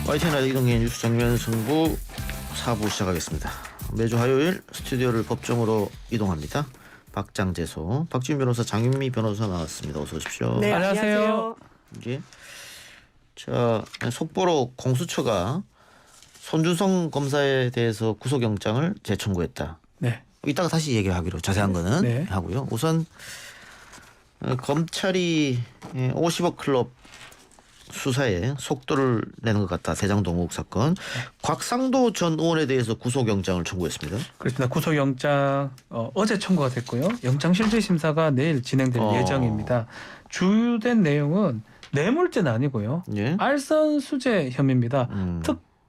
YTN 라디오 이동현 뉴스 정면 승부 4부 시작하겠습니다. 매주 화요일 스튜디오를 법정으로 이동합니다. 박장재소, 박지훈 변호사, 장윤미 변호사 나왔습니다. 어서 오십시오. 네, 안녕하세요. 예. 자, 속보로 공수처가 손준성 검사에 대해서 구속영장을 재청구했다. 네. 이따가 다시 얘기하기로 자세한 거는 네. 하고요. 우선 검찰이 50억 클럽 수사에 속도를 내는 것 같다. 대장동욱 사건. 곽상도 전 의원에 대해서 구속영장을 청구했습니다. 그렇습니다. 구속영장 어제 청구가 됐고요. 영장실질심사가 내일 진행될 예정입니다. 주된 내용은 뇌물죄는 아니고요. 예. 알선수재 혐의입니다.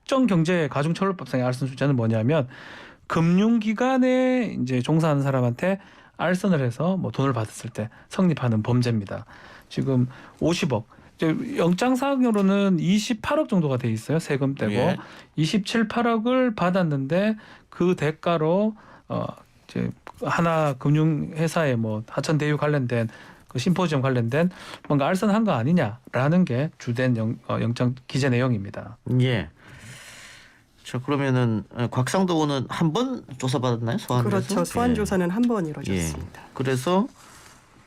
특정경제가중처벌법상의 알선수재는 뭐냐면 금융기관에 이제 종사하는 사람한테 알선을 해서 뭐 돈을 받았을 때 성립하는 범죄입니다. 지금 50억. 영장사항으로는 28억 정도가 돼 있어요. 세금 떼고. 예. 27, 8억을 받았는데 그 대가로 이제 하나 금융회사에 뭐 하천대유 관련된 그 심포지엄 관련된 뭔가 알선한 거 아니냐라는 게 주된 영장 기재 내용입니다. 예. 자, 그러면은 곽상도 의원은 한 번 조사받았나요? 소환돼서? 그렇죠. 소환 예. 조사는 한 번 이루어졌습니다. 예. 그래서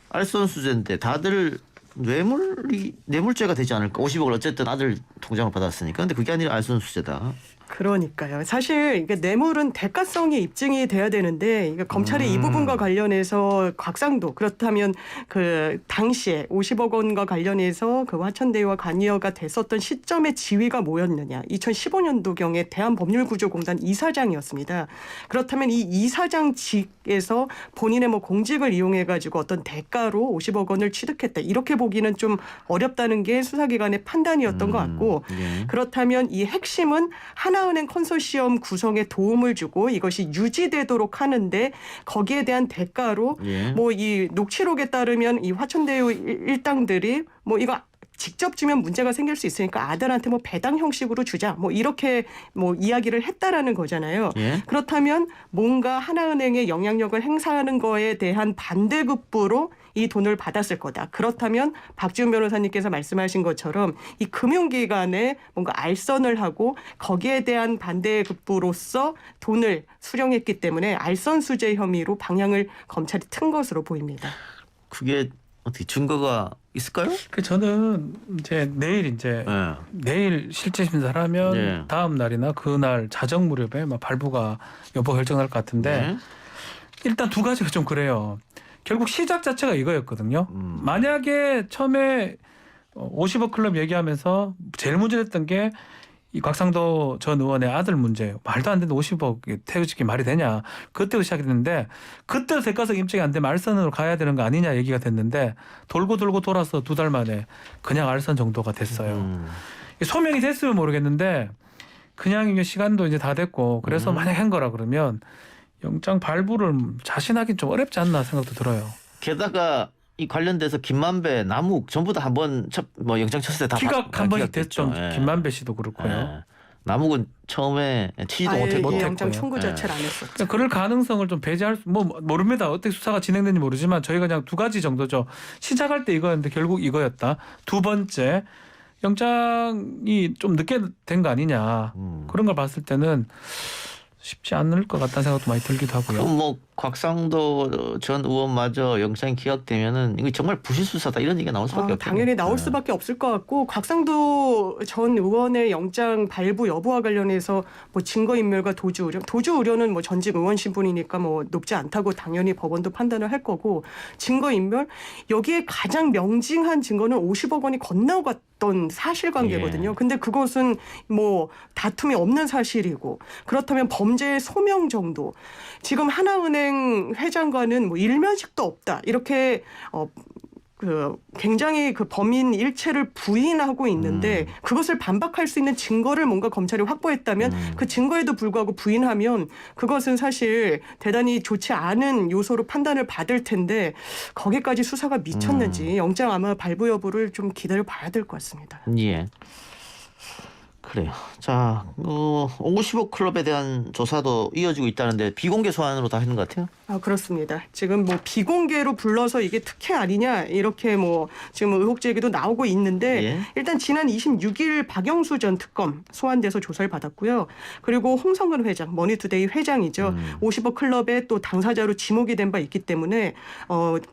알선수재인데 다들 뇌물죄가 되지 않을까? 50억을 어쨌든 아들 통장을 받았으니까. 근데 그게 아니라 알선수재다. 그러니까요. 사실 이게 뇌물은 대가성이 입증이 돼야 되는데 이게 검찰이 이 부분과 관련해서 곽상도 그렇다면 그 당시에 50억 원과 관련해서 그 화천대유와 관여가 됐었던 시점의 지위가 뭐였느냐. 2015년도경에 대한법률구조공단 이사장이었습니다. 그렇다면 이 이사장직에서 본인의 뭐 공직을 이용해 가지고 어떤 대가로 50억 원을 취득했다. 이렇게 보기는 좀 어렵다는 게 수사기관의 판단이었던 것 같고 예. 그렇다면 이 핵심은 하나은행 컨소시엄 구성에 도움을 주고 이것이 유지되도록 하는데 거기에 대한 대가로 예. 뭐 이 녹취록에 따르면 이 화천대유 일당들이 뭐 이거 직접 주면 문제가 생길 수 있으니까 아들한테 뭐 배당 형식으로 주자 뭐 이렇게 뭐 이야기를 했다라는 거잖아요. 예. 그렇다면 뭔가 하나은행의 영향력을 행사하는 거에 대한 반대급부로 이 돈을 받았을 거다. 그렇다면 박지훈 변호사님께서 말씀하신 것처럼 이 금융기관에 뭔가 알선을 하고 거기에 대한 반대급부로서 돈을 수령했기 때문에 알선수재 혐의로 방향을 검찰이 튼 것으로 보입니다. 그게 어떻게 증거가 있을까요? 그 저는 이제 내일 예. 내일 실제 심사를 하면 예. 다음 날이나 그날 자정 무렵에 막 발부가 여부 결정날 것 같은데 예. 일단 두 가지가 좀 그래요. 결국 시작 자체가 이거였거든요. 만약에 처음에 50억 클럽 얘기하면서 제일 문제됐던 게 이 곽상도 전 의원의 아들 문제. 말도 안 되는 50억 태우지기 말이 되냐. 그때부터 시작했는데 그때도 대가성 입증이 안 되면 알선으로 가야 되는 거 아니냐 얘기가 됐는데 돌고 돌아서 2달 만에 그냥 알선 정도가 됐어요. 소명이 됐으면 모르겠는데 그냥 이게 시간도 이제 다 됐고 그래서 만약 한 거라 그러면 영장 발부를 자신하긴 좀 어렵지 않나 생각도 들어요. 게다가 이 관련돼서 김만배, 남욱 전부 다 한번 뭐 영장 쳤을 때 다 기각 한 번씩 됐죠. 예. 김만배 씨도 그렇고요. 예. 남욱은 처음에 취지도 아예 못했고 이 영장 청구 자체를 안 했었죠. 그러니까 그럴 가능성을 좀 배제할 수 모릅니다. 어떻게 수사가 진행되는지 모르지만 저희가 그냥 두 가지 정도죠. 시작할 때 이거였는데 결국 이거였다. 두 번째 영장이 좀 늦게 된 거 아니냐. 그런 걸 봤을 때는 쉽지 않을 것 같다는 생각도 많이 들기도 하고요. 그럼 뭐 곽상도 전 의원마저 영장이 기각되면은 이거 정말 부실 수사다 이런 얘기가 나올 수밖에 없죠. 당연히 나올 수밖에 없을 것 같고 곽상도 전 의원의 영장 발부 여부와 관련해서 뭐 증거인멸과 도주 우려는 뭐 전직 의원 신분이니까 뭐 높지 않다고 당연히 법원도 판단을 할 거고 증거인멸 여기에 가장 명징한 증거는 50억 원이 건너갔던 사실관계거든요. 예. 근데 그것은 뭐 다툼이 없는 사실이고 그렇다면 범죄의 소명 정도 지금 하나은행 회장과는 뭐 일면식도 없다 이렇게 굉장히 그 범인 일체를 부인하고 있는데 그것을 반박할 수 있는 증거를 뭔가 검찰이 확보했다면 그 증거에도 불구하고 부인하면 그것은 사실 대단히 좋지 않은 요소로 판단을 받을 텐데 거기까지 수사가 미쳤는지 영장 아마 발부 여부를 좀 기다려 봐야 될 것 같습니다. 예. 그래요. 자, 55 클럽에 대한 조사도 이어지고 있다는데 비공개 소환으로 다 했는 것 같아요. 그렇습니다. 지금 뭐 비공개로 불러서 이게 특혜 아니냐 이렇게 뭐 지금 의혹 제기도 나오고 있는데 예. 일단 지난 26일 박영수 전 특검 소환돼서 조사를 받았고요. 그리고 홍성근 회장, 머니투데이 회장이죠. 50억 클럽의 또 당사자로 지목이 된 바 있기 때문에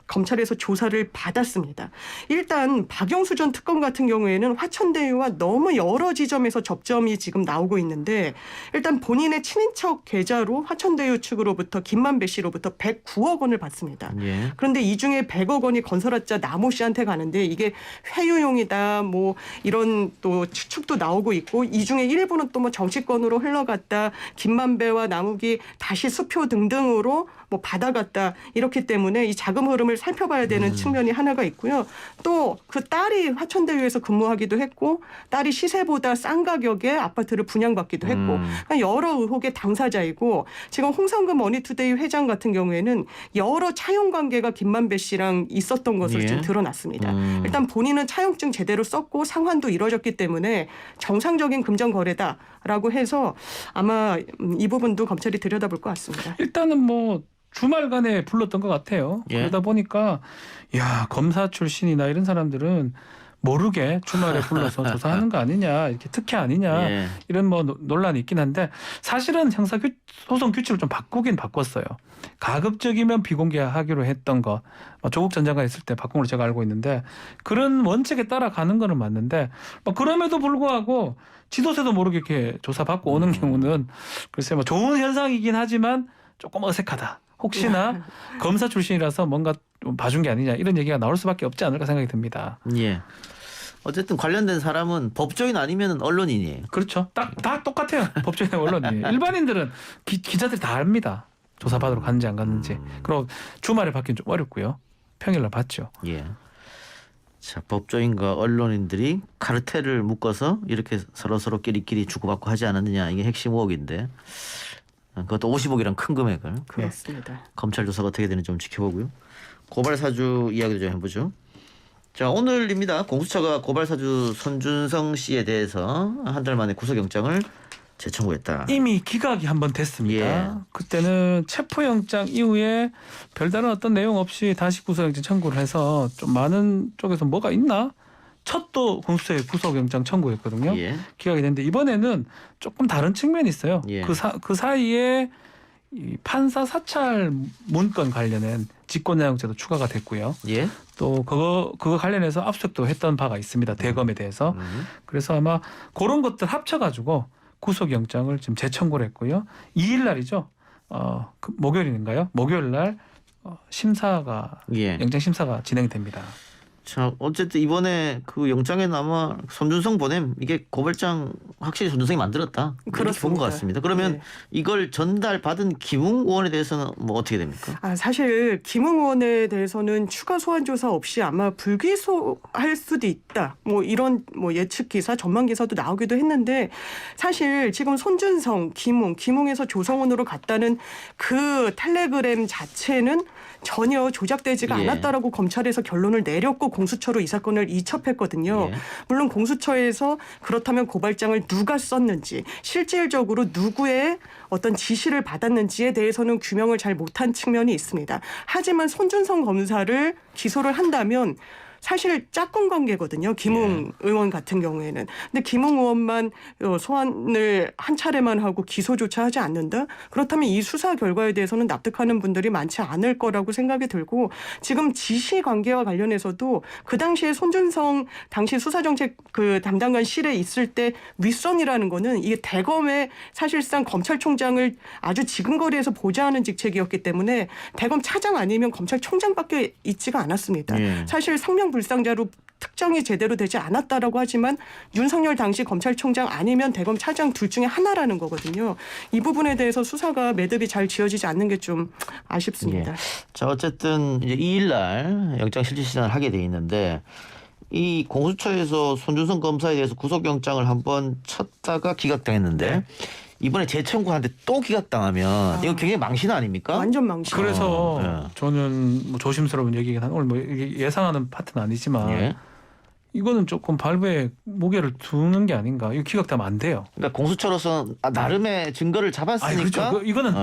검찰에서 조사를 받았습니다. 일단 박영수 전 특검 같은 경우에는 화천대유와 너무 여러 지점에서 접점이 지금 나오고 있는데 일단 본인의 친인척 계좌로 화천대유 측으로부터 김만배 씨로부터 109억 원을 받습니다. 예. 그런데 이 중에 100억 원이 건설업자 나모 씨한테 가는데 이게 회유용이다 뭐 이런 또 추측도 나오고 있고 이 중에 일부는 또 뭐 정치권으로 흘러갔다 김만배와 남욱이 다시 수표 등등으로 뭐 받아갔다 이렇기 때문에 이 자금 흐름을 살펴봐야 되는 측면이 하나가 있고요. 또 그 딸이 화천대유에서 근무하기도 했고 딸이 시세보다 싼 가격에 아파트를 분양받기도 했고 그러니까 여러 의혹의 당사자이고 지금 홍성근 머니투데이 회장 같은 경우에는 여러 차용 관계가 김만배 씨랑 있었던 것으로 예. 지금 드러났습니다. 일단 본인은 차용증 제대로 썼고 상환도 이루어졌기 때문에 정상적인 금전 거래다라고 해서 아마 이 부분도 검찰이 들여다볼 것 같습니다. 일단은 뭐 주말간에 불렀던 것 같아요. 예. 그러다 보니까 야 검사 출신이나 이런 사람들은 모르게 주말에 불러서 조사하는 거 아니냐 이렇게 특혜 아니냐 예. 이런 뭐 논란이 있긴 한데 사실은 형사소송 규칙을 좀 바꾸긴 바꿨어요. 가급적이면 비공개하기로 했던 거 조국 전 장관 있을 때 바꾼 걸로 제가 알고 있는데 그런 원칙에 따라가는 거는 맞는데 뭐 그럼에도 불구하고 지도세도 모르게 이렇게 조사받고 오는 경우는 글쎄 뭐 좋은 현상이긴 하지만 조금 어색하다. 혹시나 검사 출신이라서 뭔가 좀 봐준 게 아니냐 이런 얘기가 나올 수밖에 없지 않을까 생각이 듭니다. 예. 어쨌든 관련된 사람은 법조인 아니면 언론인이에요. 그렇죠. 다 똑같아요. 법조인의 언론이. 일반인들은 기자들이 다 압니다. 조사받으러 갔는지 안 갔는지. 그리고 주말에 받기는 좀 어렵고요. 평일날 받죠. 예. 자, 법조인과 언론인들이 카르텔을 묶어서 이렇게 서로 끼리끼리 주고받고 하지 않았느냐 이게 핵심 의혹인데 그것도 50억이란 큰 금액을 그렇습니다. 검찰 조사가 어떻게 되는지 좀 지켜보고요. 고발 사주 이야기도 좀 해보죠. 자, 오늘입니다. 공수처가 고발 사주 손준성 씨에 대해서 한 달 만에 구속영장을 재청구했다. 이미 기각이 한번 됐습니다. 예. 그때는 체포영장 이후에 별다른 어떤 내용 없이 다시 구속영장 청구를 해서 좀 많은 쪽에서 뭐가 있나? 첫도 공수처에 구속영장 청구했거든요. 예. 기각이 됐는데 이번에는 조금 다른 측면이 있어요. 예. 그 사이에 이 판사 사찰 문건 관련된 직권남용죄도 추가가 됐고요. 예. 또 그거 관련해서 압수수색도 했던 바가 있습니다. 대검에 대해서. 그래서 아마 그런 것들 합쳐가지고 구속영장을 지금 재청구를 했고요. 2일 날이죠. 그 목요일인가요? 목요일 날 심사가 예. 영장 심사가 진행이 됩니다. 자, 어쨌든 이번에 그 영장에는 아마 손준성 보냄 이게 고발장 확실히 손준성이 만들었다. 이렇게 본 것 같습니다. 그러면 네. 이걸 전달받은 김웅 의원에 대해서는 뭐 어떻게 됩니까? 사실 김웅 의원에 대해서는 추가 소환 조사 없이 아마 불기소할 수도 있다. 뭐 이런 뭐 예측 기사, 전망 기사도 나오기도 했는데 사실 지금 손준성, 김웅에서 조성원으로 갔다는 그 텔레그램 자체는 전혀 조작되지가 예. 않았다라고 검찰에서 결론을 내렸고 공수처로 이 사건을 이첩했거든요. 예. 물론 공수처에서 그렇다면 고발장을 누가 썼는지 실질적으로 누구의 어떤 지시를 받았는지에 대해서는 규명을 잘 못한 측면이 있습니다. 하지만 손준성 검사를 기소를 한다면 사실 짝꿍 관계거든요. 김웅 의원 같은 경우에는. 근데 김웅 의원만 소환을 한 차례만 하고 기소조차 하지 않는다? 그렇다면 이 수사 결과에 대해서는 납득하는 분들이 많지 않을 거라고 생각이 들고 지금 지시 관계와 관련해서도 그 당시에 손준성 당시 수사정책 그 담당관실에 있을 때 윗선이라는 거는 이게 대검의 사실상 검찰총장을 아주 지근거리에서 보좌하는 직책이었기 때문에 대검 차장 아니면 검찰총장밖에 있지가 않았습니다. 예. 사실 성명불상자로 특정이 제대로 되지 않았다라고 하지만 윤석열 당시 검찰총장 아니면 대검 차장 둘 중에 하나라는 거거든요. 이 부분에 대해서 수사가 매듭이 잘 지어지지 않는 게 좀 아쉽습니다. 예. 자, 어쨌든 이제 2일 날 영장 실질 심사를 하게 돼 있는데 이 공수처에서 손준성 검사에 대해서 구속영장을 한번 쳤다가 기각당했는데 이번에 재청구하는데 또 기각당하면 이거 굉장히 망신 아닙니까? 완전 망신. 그래서 예. 저는 뭐 조심스러운 얘기긴 한 오늘 뭐 이게 예상하는 파트는 아니지만 예. 이거는 조금 발부에 무게를 두는 게 아닌가. 이거 기각되면 안 돼요. 그러니까 공수처로서 나름의 증거를 잡았으니까. 그렇죠. 이거는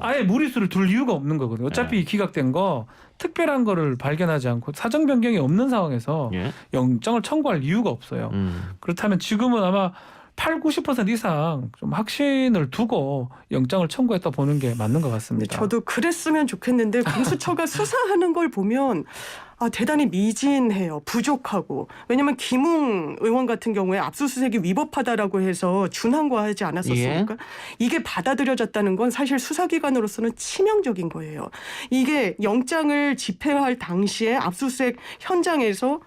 아예 무리수를 둘 이유가 없는 거거든요. 어차피 기각된 거 특별한 거를 발견하지 않고 사정 변경이 없는 상황에서 예. 영장을 청구할 이유가 없어요. 그렇다면 지금은 아마 80~90% 이상 좀 확신을 두고 영장을 청구했다 보는 게 맞는 것 같습니다. 저도 그랬으면 좋겠는데 공수처가 수사하는 걸 보면 대단히 미진해요. 부족하고. 왜냐하면 김웅 의원 같은 경우에 압수수색이 위법하다라고 해서 준항고하지 않았었습니까? 예. 이게 받아들여졌다는 건 사실 수사기관으로서는 치명적인 거예요. 이게 영장을 집행할 당시에 압수수색 현장에서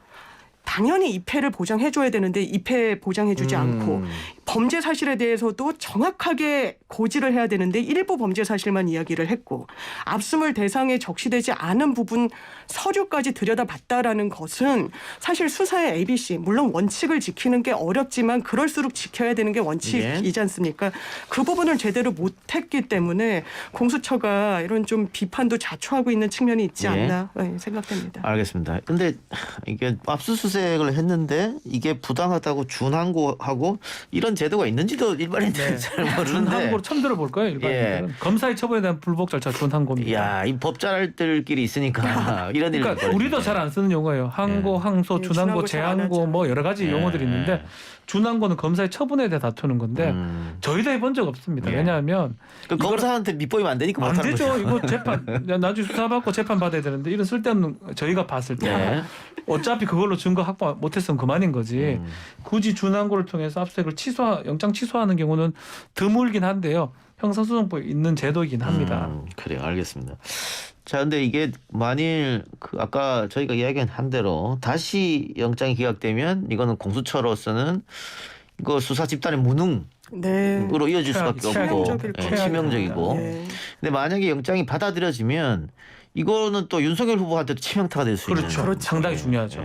당연히 입회를 보장해줘야 되는데 입회 보장해주지 않고 범죄 사실에 대해서도 정확하게 고지를 해야 되는데 일부 범죄 사실만 이야기를 했고 압수물 대상에 적시되지 않은 부분 서류까지 들여다봤다라는 것은 사실 수사의 ABC 물론 원칙을 지키는 게 어렵지만 그럴수록 지켜야 되는 게 원칙이지 않습니까? 그 부분을 제대로 못했기 때문에 공수처가 이런 좀 비판도 자초하고 있는 측면이 있지 않나 생각됩니다. 알겠습니다. 근데 이게 압수수색을 했는데 이게 부당하다고 준항고하고 이런 제도가 있는지도 일반인들은 잘 모르는데. 준항고로 처음 들어볼 거예요. 일반인들은. 검사의 처벌에 대한 불복 절차 준항고입니다. 야, 이 법잘들끼리 있으니까 이런 일. 그러니까 우리도 잘 안 쓰는 용어예요. 항고, 항소, 준항고, 재항고 뭐 여러 가지 용어들이 있는데 준항고는 검사의 처분에 대해 다투는 건데 저희도 해본 적 없습니다. 왜냐하면 검사한테 밑보이면 안 되니까 안 못하는 되죠. 거죠. 이거 재판 나중에 수사받고 재판 받아야 되는데 이런 쓸데없는 저희가 봤을 때 어차피 그걸로 증거 확보 못했으면 그만인 거지. 굳이 준항고를 통해서 압수수색을 영장 취소하는 경우는 드물긴 한데요. 형사소송법에 있는 제도이긴 합니다. 그래요, 알겠습니다. 자, 근데 이게 만일 아까 저희가 이야기한 대로 다시 영장이 기각되면 이거는 공수처로서는 이거 수사 집단의 무능으로 이어질 수밖에 없고 치명적이고. 근데 만약에 영장이 받아들여지면 이거는 또 윤석열 후보한테도 치명타가 될 수 있는. 그렇죠. 상당히 중요하죠.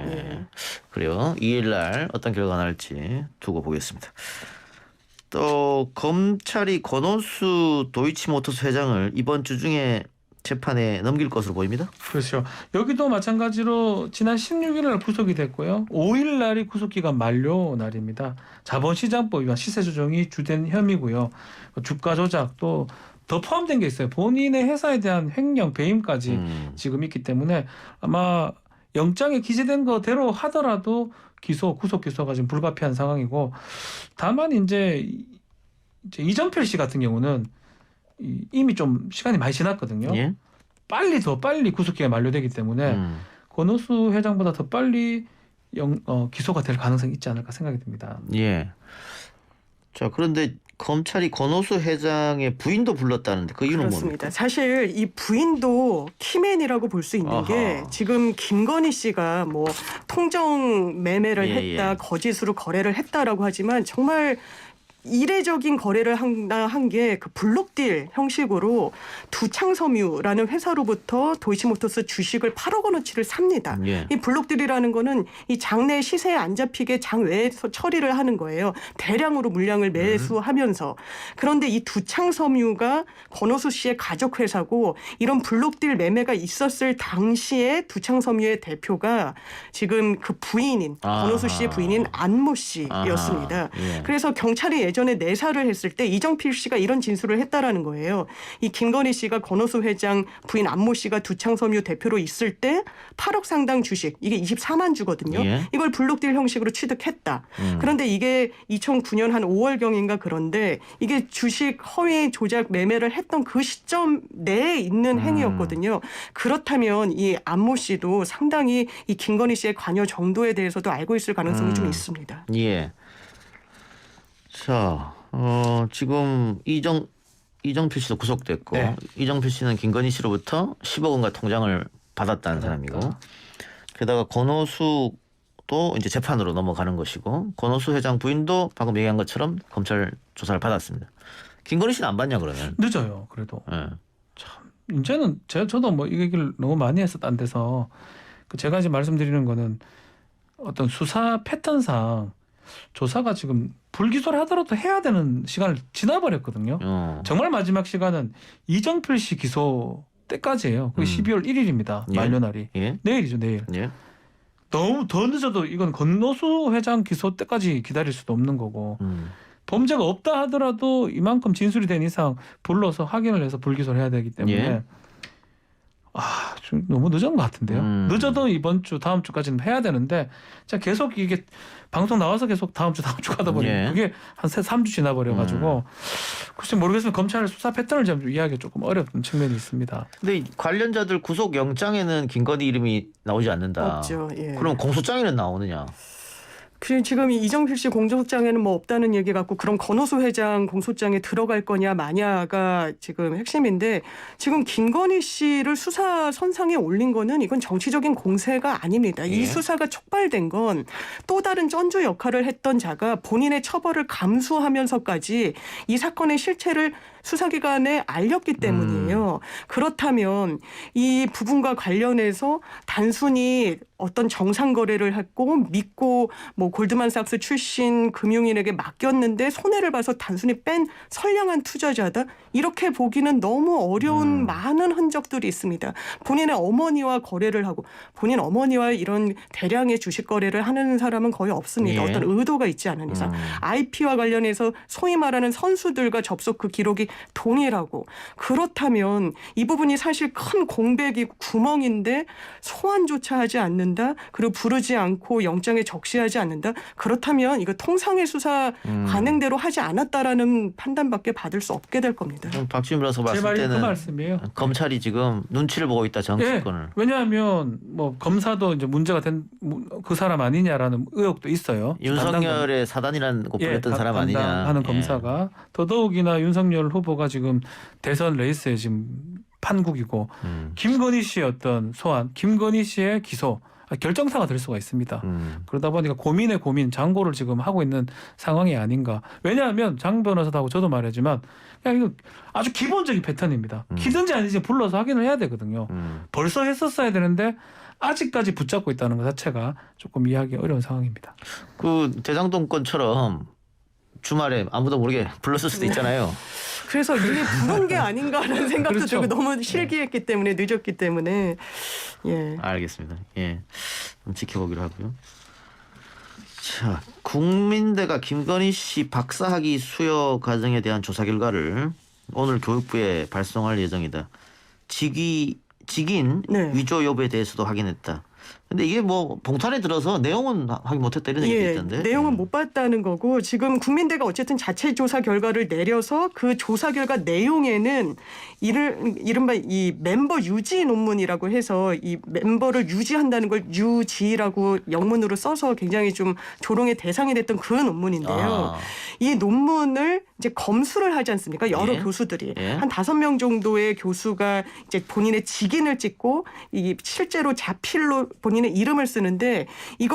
그래요. 2일 날 어떤 결과가 날지 두고 보겠습니다. 또 검찰이 권오수 도이치모터스 회장을 이번 주 중에 재판에 넘길 것으로 보입니다. 그렇죠. 여기도 마찬가지로 지난 16일 날 구속이 됐고요. 5일 날이 구속기간 만료 날입니다. 자본시장법 위반 시세 조정이 주된 혐의고요. 주가 조작 또 더 포함된 게 있어요. 본인의 회사에 대한 횡령, 배임까지 지금 있기 때문에 아마 영장에 기재된 거대로 하더라도 구속 기소가 지금 불가피한 상황이고 다만 이제 이정필 씨 같은 경우는 이미 좀 시간이 많이 지났거든요. 예? 더 빨리 구속기가 만료되기 때문에 권오수 회장보다 더 빨리 기소가 될 가능성이 있지 않을까 생각이 듭니다. 예. 자, 그런데 검찰이 권오수 회장의 부인도 불렀다는데 그 이유는 그렇습니다. 뭡니까? 사실 이 부인도 키맨이라고 볼 수 있는 게 지금 김건희 씨가 뭐 통정 매매를 했다, 거짓으로 거래를 했다라고 하지만 정말 이례적인 거래를 한 게 그 블록딜 형식으로 두창섬유라는 회사로부터 도이치모터스 주식을 8억 원어치를 삽니다. 이 블록딜이라는 거는 이 장내 시세에 안 잡히게 장외에서 처리를 하는 거예요. 대량으로 물량을 매수하면서. 그런데 이 두창섬유가 권오수 씨의 가족 회사고 이런 블록딜 매매가 있었을 당시에 두창섬유의 대표가 지금 그 부인인 권오수 씨의 부인인 안모 씨였습니다. 그래서 경찰이 예전에 내사를 했을 때 이정필 씨가 이런 진술을 했다라는 거예요. 이 김건희 씨가 권오수 회장 부인 안모 씨가 두창섬유 대표로 있을 때 8억 상당 주식 이게 24만 주거든요. 이걸 블록딜 형식으로 취득했다. 그런데 이게 2009년 한 5월경인가 그런데 이게 주식 허위 조작 매매를 했던 그 시점 내에 있는 행위였거든요. 그렇다면 이 안모 씨도 상당히 이 김건희 씨의 관여 정도에 대해서도 알고 있을 가능성이 좀 있습니다. 예. 자, 지금 이정필 씨도 구속됐고 이정필 씨는 김건희 씨로부터 10억 원과 통장을 받았다는 사람이고 게다가 권오수도 이제 재판으로 넘어가는 것이고 권오수 회장 부인도 방금 얘기한 것처럼 검찰 조사를 받았습니다. 김건희 씨는 안 받냐 그러면? 늦어요. 그래도. 참 이제는 저도 뭐 이 얘기를 너무 많이 해서 딴 데서 제가 이제 말씀드리는 거는 어떤 수사 패턴상 조사가 지금 불기소를 하더라도 해야 되는 시간을 지나버렸거든요. 정말 마지막 시간은 이정필 씨 기소 때까지예요. 그게 12월 1일입니다. 만료날이. 내일이죠. 내일. 너무 더 늦어도 이건 권노수 회장 기소 때까지 기다릴 수도 없는 거고 범죄가 없다 하더라도 이만큼 진술이 된 이상 불러서 확인을 해서 불기소를 해야 되기 때문에 예. 좀 너무 늦은 것 같은데요. 늦어도 이번 주 다음 주까지는 해야 되는데 자 계속 이게 방송 나와서 계속 다음 주 가다 보니까 예. 그게 한 3주 지나버려가지고 글쎄 모르겠으면 검찰의 수사 패턴을 좀 이해하기 조금 어렵은 측면이 있습니다. 근데 이 관련자들 구속 영장에는 김건희 이름이 나오지 않는다. 없죠. 예. 그럼 공소장에는 나오느냐? 지금 이정필 씨 공소장에는 뭐 없다는 얘기 같고 그럼 권오수 회장 공소장에 들어갈 거냐 마냐가 지금 핵심인데 지금 김건희 씨를 수사 선상에 올린 거는 이건 정치적인 공세가 아닙니다. 예. 이 수사가 촉발된 건 또 다른 전주 역할을 했던 자가 본인의 처벌을 감수하면서까지 이 사건의 실체를 수사기관에 알렸기 때문이에요. 그렇다면 이 부분과 관련해서 단순히 어떤 정상 거래를 했고 믿고 뭐 골드만삭스 출신 금융인에게 맡겼는데 손해를 봐서 단순히 뺀 선량한 투자자다 이렇게 보기는 너무 어려운 많은 흔적들이 있습니다. 본인의 어머니와 거래를 하고 본인 어머니와 이런 대량의 주식 거래를 하는 사람은 거의 없습니다. 예. 어떤 의도가 있지 않은 이상 IP와 관련해서 소위 말하는 선수들과 접속 그 기록이 동일하고 그렇다면 이 부분이 사실 큰 공백이고 구멍인데 소환조차 하지 않는다. 그리고 부르지 않고 영장에 적시하지 않는다. 그렇다면 이거 통상의 수사 관행대로 하지 않았다라는 판단밖에 받을 수 없게 될 겁니다. 박지훈 변호사 제 봤을 말이 그 때는 말씀이에요. 검찰이 지금 눈치를 보고 있다 정치권을. 왜냐하면 뭐 검사도 이제 문제가 된 그 사람 아니냐라는 의혹도 있어요. 윤석열의 사단이라는 거 불렸던 사람 아니냐 하는 예. 검사가 더더욱이나 윤석열 후보가 지금 대선 레이스에 지금 판국이고 김건희 씨의 어떤 소환, 김건희 씨의 기소 결정사가 될 수가 있습니다. 그러다 보니까 고민의 고민, 장고를 지금 하고 있는 상황이 아닌가. 왜냐하면 장 변호사도 하고 저도 말하지만 그냥 이거 아주 기본적인 패턴입니다. 키든지 아닌지 불러서 확인을 해야 되거든요. 벌써 했었어야 되는데 아직까지 붙잡고 있다는 것 자체가 조금 이해하기 어려운 상황입니다. 그 대장동 건처럼 주말에 아무도 모르게 불렀을 수도 있잖아요. 그래서 이미 부른 게 아닌가라는 생각도 그렇죠. 들고 너무 실기했기 때문에 늦었기 때문에 예. 알겠습니다. 예, 좀 지켜보기로 하고요. 자, 국민대가 김건희 씨 박사학위 수여 과정에 대한 조사 결과를 오늘 교육부에 발송할 예정이다. 직인 네. 위조 여부에 대해서도 확인했다. 근데 이게 뭐 봉탄에 들어서 내용은 확인 못했다 이런 얘기가 있던데. 내용은 못 봤다는 거고 지금 국민대가 어쨌든 자체 조사 결과를 내려서 그 조사 결과 내용에는 이른바 이 멤버 유지 논문이라고 해서 이 멤버를 유지한다는 걸 유지라고 영문으로 써서 굉장히 좀 조롱의 대상이 됐던 그 논문인데요. 이 논문을 이제 검수를 하지 않습니까? 여러 예. 교수들이 예. 한 5명 정도의 교수가 이제 본인의 직인을 찍고 이 실제로 자필로 본인의 이름을 쓰는데 이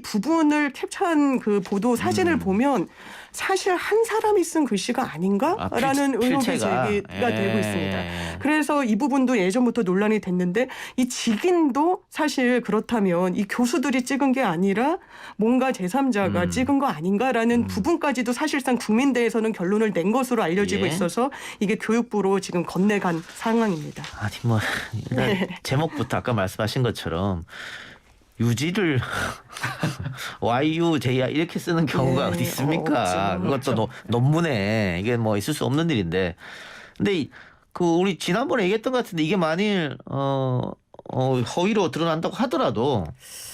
부분을 캡처한 그 보도 사진을 보면 사실 한 사람이 쓴 글씨가 아닌가라는 의혹이 필체가. 제기가 예. 되고 있습니다. 그래서 이 부분도 예전부터 논란이 됐는데 이 직인도 사실 그렇다면 이 교수들이 찍은 게 아니라 뭔가 제3자가 찍은 거 아닌가라는 부분까지도 사실상 국민대에서는 결론을 낸 것으로 알려지고 예. 있어서 이게 교육부로 지금 건네간 상황입니다. 아니 뭐 일단 제목부터 아까 말씀하신 것처럼 유지를 YUJR 이렇게 쓰는 경우가 네, 어디 있습니까? 없죠. 그것도 논문에 이게 뭐 있을 수 없는 일인데. 근데 그 우리 지난번에 얘기했던 것 같은데 이게 만일 허위로 드러난다고 하더라도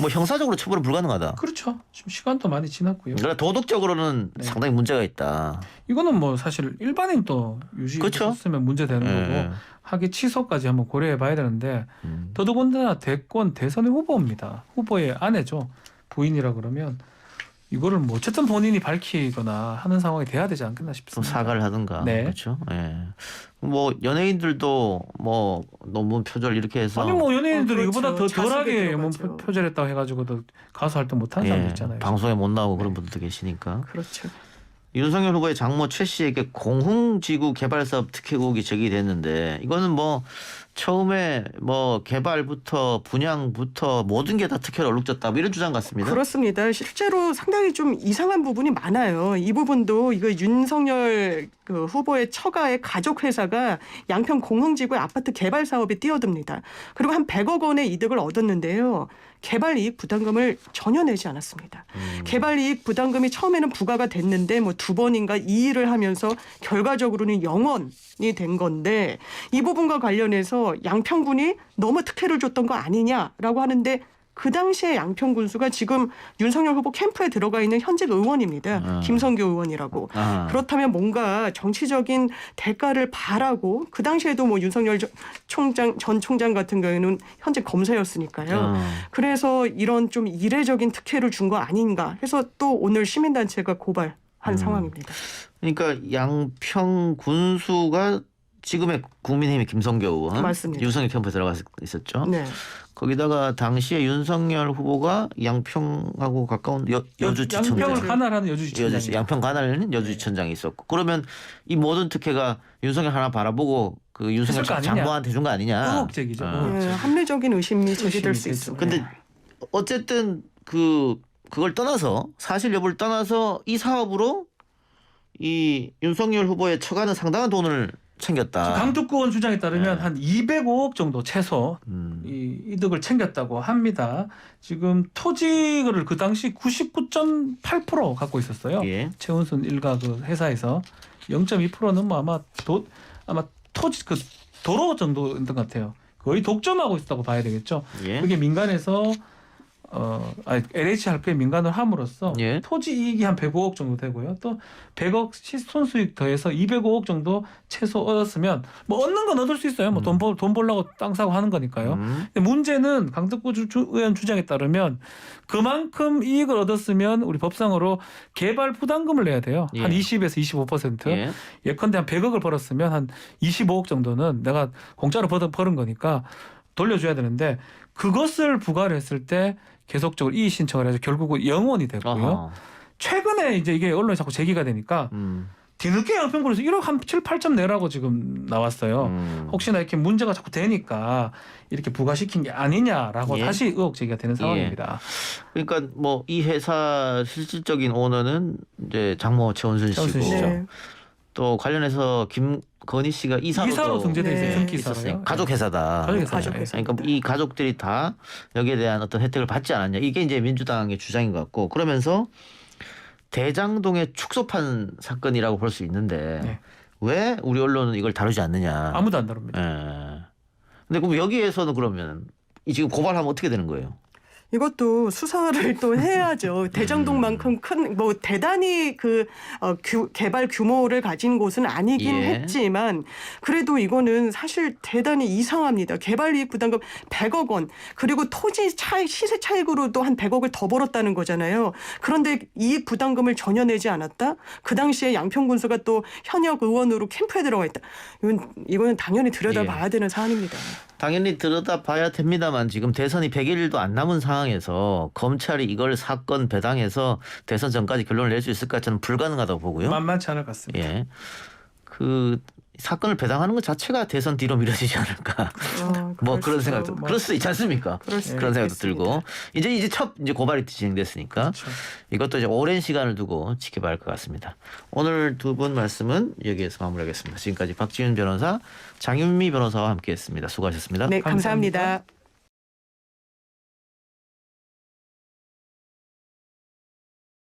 뭐 형사적으로 처벌은 불가능하다. 그렇죠. 지금 시간도 많이 지났고요. 그러니까 도덕적으로는 네. 상당히 문제가 있다. 이거는 뭐 사실 일반인도 그렇죠. 유지했으면 문제되는 예. 거고 하기 취소까지 한번 고려해 봐야 되는데 더더군다나 대선의 후보입니다. 후보의 아내죠. 부인이라 그러면 이거를 뭐 어쨌든 본인이 밝히거나 하는 상황이 돼야 되지 않겠나 좀 싶습니다. 사과를 하든가. 네. 그렇죠. 예. 뭐 연예인들도 뭐 논문 표절 이렇게 해서 아니 뭐 연예인들이 그렇죠. 이거보다 더 자숙에 덜하게 뭐 들어가죠. 표절했다고 해가지고도 가수 활동 못하는 사람도 있잖아요. 방송에 못 나오고 그런 분들도 계시니까. 그렇죠. 윤석열 후보의 장모 최 씨에게 공흥지구 개발사업 특혜 의혹이 제기됐는데 이거는 뭐 처음에 뭐 개발부터 분양부터 모든 게 다 특혜로 얼룩졌다 뭐 이런 주장 같습니다. 그렇습니다. 실제로 상당히 좀 이상한 부분이 많아요. 이 부분도 이거 윤석열 그 후보의 처가의 가족 회사가 양평 공흥지구의 아파트 개발 사업에 뛰어듭니다. 그리고 한 100억 원의 이득을 얻었는데요. 개발 이익 부담금을 전혀 내지 않았습니다. 개발 이익 부담금이 처음에는 부과가 됐는데 뭐 2번인가 이의를 하면서 결과적으로는 0원이 된 건데 이 부분과 관련해서 양평군이 너무 특혜를 줬던 거 아니냐라고 하는데 그 당시에 양평군수가 지금 윤석열 후보 캠프에 들어가 있는 현직 의원입니다. 김성교 의원이라고. 그렇다면 뭔가 정치적인 대가를 바라고 그 당시에도 뭐 윤석열 전 총장 같은 경우에는 현직 검사였으니까요. 그래서 이런 좀 이례적인 특혜를 준 거 아닌가 해서 또 오늘 시민단체가 고발한 상황입니다. 그러니까 양평 군수가 지금의 국민의힘의 김성교 의원, 맞습니다. 윤석열 캠프에 들어가 있었죠. 네. 거기다가 당시에 윤석열 후보가 양평하고 가까운 여주지청장, 양평을 관할하는 여주지청장. 양평 관할은 여주지청장이 있었고, 그러면 이 모든 특혜가 윤석열 하나 바라보고 그 윤석열 했을 거 아니냐. 장관한테 준 거 아니냐. 의혹적이죠. 네, 합리적인 의심이 제기될 수 있습니다. 근데 어쨌든 그걸 떠나서 사실 여부를 떠나서 이 사업으로 이 윤석열 후보의 처가는 상당한 돈을 챙겼다. 강특구원 주장에 따르면 한 205억 정도 최소 이 이득을 챙겼다고 합니다. 지금 토지를 그 당시 99.8% 갖고 있었어요. 예. 최은순 일가 그 회사에서 0.2%는 뭐 아마 토지 그 도로 정도인 것 같아요. 거의 독점하고 있었다고 봐야 되겠죠. 예. 그게 민간에서 LH 할부에 민간을 함으로써 예. 토지 이익이 한 105억 정도 되고요. 또 100억 손수익 더해서 205억 정도 최소 얻었으면 뭐 얻는 건 얻을 수 있어요. 뭐 돈 벌려고 땅 사고 하는 거니까요. 근데 문제는 강덕구 의원 주장에 따르면 그만큼 이익을 얻었으면 우리 법상으로 개발 부담금을 내야 돼요. 예. 한 20에서 25%. 예. 예컨대 한 100억을 벌었으면 한 25억 정도는 내가 공짜로 벌은 거니까 돌려줘야 되는데 그것을 부과를 했을 때 계속적으로 이의 신청을 해서 결국은 0원이 됐고요. 어허. 최근에 이제 이게 언론에 자꾸 제기가 되니까 뒤늦게 양평군에서 1억 한 7, 8점 내라고 지금 나왔어요. 혹시나 이렇게 문제가 자꾸 되니까 이렇게 부과시킨 게 아니냐라고 예. 다시 의혹 제기가 되는 상황입니다. 그러니까 뭐 이 회사 실질적인 오너는 이제 장모 최원순 최원순 씨고 씨죠. 네. 또 관련해서 김건희 씨가 이사로 등재돼 있어요. 네. 등기사로요. 가족 회사다. 가족 회사. 그러니까 이 가족들이 다 여기에 대한 어떤 혜택을 받지 않았냐. 이게 이제 민주당의 주장인 것 같고 그러면서 대장동의 축소판 사건이라고 볼 수 있는데 네. 왜 우리 언론은 이걸 다루지 않느냐. 아무도 안 다룹니다. 예. 근데 그럼 여기에서는 그러면 이 지금 고발하면 어떻게 되는 거예요? 이것도 수사를 또 해야죠. 대장동만큼 큰 뭐 대단히 개발 규모를 가진 곳은 아니긴 예. 했지만 그래도 이거는 사실 대단히 이상합니다. 개발이익 부담금 100억 원 그리고 토지 시세 차익으로도 한 100억을 더 벌었다는 거잖아요. 그런데 이익 부담금을 전혀 내지 않았다. 그 당시에 양평군수가 또 현역 의원으로 캠프에 들어가 있다. 이거는 당연히 들여다봐야 되는 사안입니다. 당연히 들여다봐야 됩니다만 지금 대선이 100일도 안 남은 상황에서 검찰이 이걸 사건 배당해서 대선 전까지 결론을 낼 수 있을까 저는 불가능하다고 보고요. 만만치 않을 것 같습니다. 예. 그 사건을 배당하는 것 자체가 대선 뒤로 미뤄지지 않을까. 뭐 그런 생각도 그럴 수도 있지 않습니까? 그런 생각도 들고 이제 첫 고발이 진행됐으니까 그렇죠. 이것도 이제 오랜 시간을 두고 지켜봐야 할 것 같습니다. 오늘 두 분 말씀은 여기에서 마무리하겠습니다. 지금까지 박지윤 변호사, 장윤미 변호사와 함께했습니다. 수고하셨습니다. 네, 감사합니다. 감사합니다.